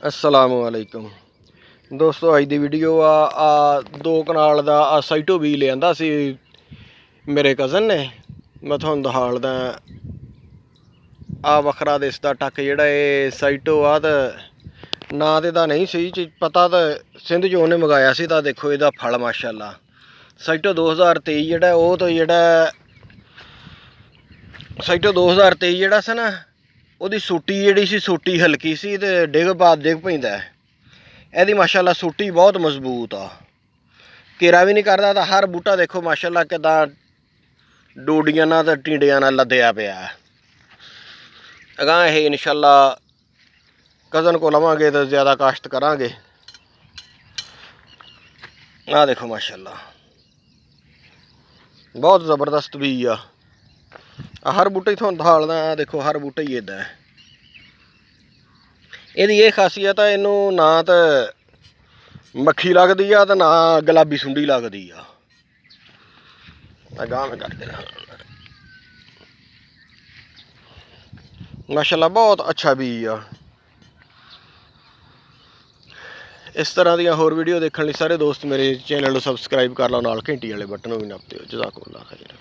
अस्सलामुअलैकुम दोस्तों, अज की वीडियो आ 2 कनाल का साइटो बी लिया सी मेरे कज़न ने। मैं थोड़ा दिखालदा आ वखरा दिसदा टक जिहड़ा ये साइटो आ तो ना तो इहदा नहीं सी पता, तो सिंध जो उन्हें मंगाया सी। तो देखो इहदा फल माशाअल्लाह साइटो 2023 जिहड़ा वो तो जिहड़ा साइटो 2023 जिहड़ा सी ना, ਉਹਦੀ ਸੂਟੀ ਜਿਹੜੀ ਸੀ ਸੂਟੀ ਹਲਕੀ ਸੀ ਤੇ ਡਿੱਗ ਪੈਂਦਾ। ਇਹਦੀ ਮਾਸ਼ਾਅੱਲਾ ਸੂਟੀ ਬਹੁਤ ਮਜ਼ਬੂਤ ਆ, ਘੇਰਾ ਵੀ ਨਹੀਂ ਕਰਦਾ। ਤਾਂ ਹਰ ਬੂਟਾ ਦੇਖੋ ਮਾਸ਼ਾਅੱਲਾ ਕਿੱਦਾਂ ਡੋਡੀਆਂ ਨਾਲ ਤੇ ਟਿੰਡਿਆਂ ਨਾਲ ਲੱਦਿਆ ਪਿਆ। ਅਗਾਂਹ ਇਹ ਇਨਸ਼ਾਅੱਲਾ ਕਜ਼ਨ ਕੋ ਲਵਾਂਗੇ ਤਾਂ ਜ਼ਿਆਦਾ ਕਾਸ਼ਤ ਕਰਾਂਗੇ। ਆਹ ਦੇਖੋ ਮਾਸ਼ਾਅੱਲਾ ਬਹੁਤ ਜ਼ਬਰਦਸਤ ਵੀ ਆ। हर बूटे ही थोड़ा दिखालदा। देखो हर बूटा ही इदा है। ਇਹਦੀ ਇਹ ਖਾਸੀਅਤ ਆ, ਇਹਨੂੰ ਨਾ ਤਾਂ ਮੱਖੀ ਲੱਗਦੀ ਆ ਤੇ ਨਾ ਗੁਲਾਬੀ ਸੁੰਡੀ ਲੱਗਦੀ ਆ। ਅਗਾਂਹ ਮੈਂ ਕਰਦੇ ਰਹਾਂ ਮਾਸ਼ਾਅੱਲਾ ਬਹੁਤ ਅੱਛਾ ਬੀਜ ਆ। ਇਸ ਤਰ੍ਹਾਂ ਦੀਆਂ ਹੋਰ ਵੀਡੀਓ ਦੇਖਣ ਲਈ ਸਾਰੇ ਦੋਸਤ ਮੇਰੇ ਚੈਨਲ ਨੂੰ ਸਬਸਕ੍ਰਾਈਬ ਕਰ ਲਓ, ਨਾਲ ਘੰਟੀ ਵਾਲੇ ਬਟਨ ਨੂੰ ਵੀ ਨੱਪ ਦਿਓ। ਜਜ਼ਾਕੁਮੁੱਲਾਹ ਖੈਰ।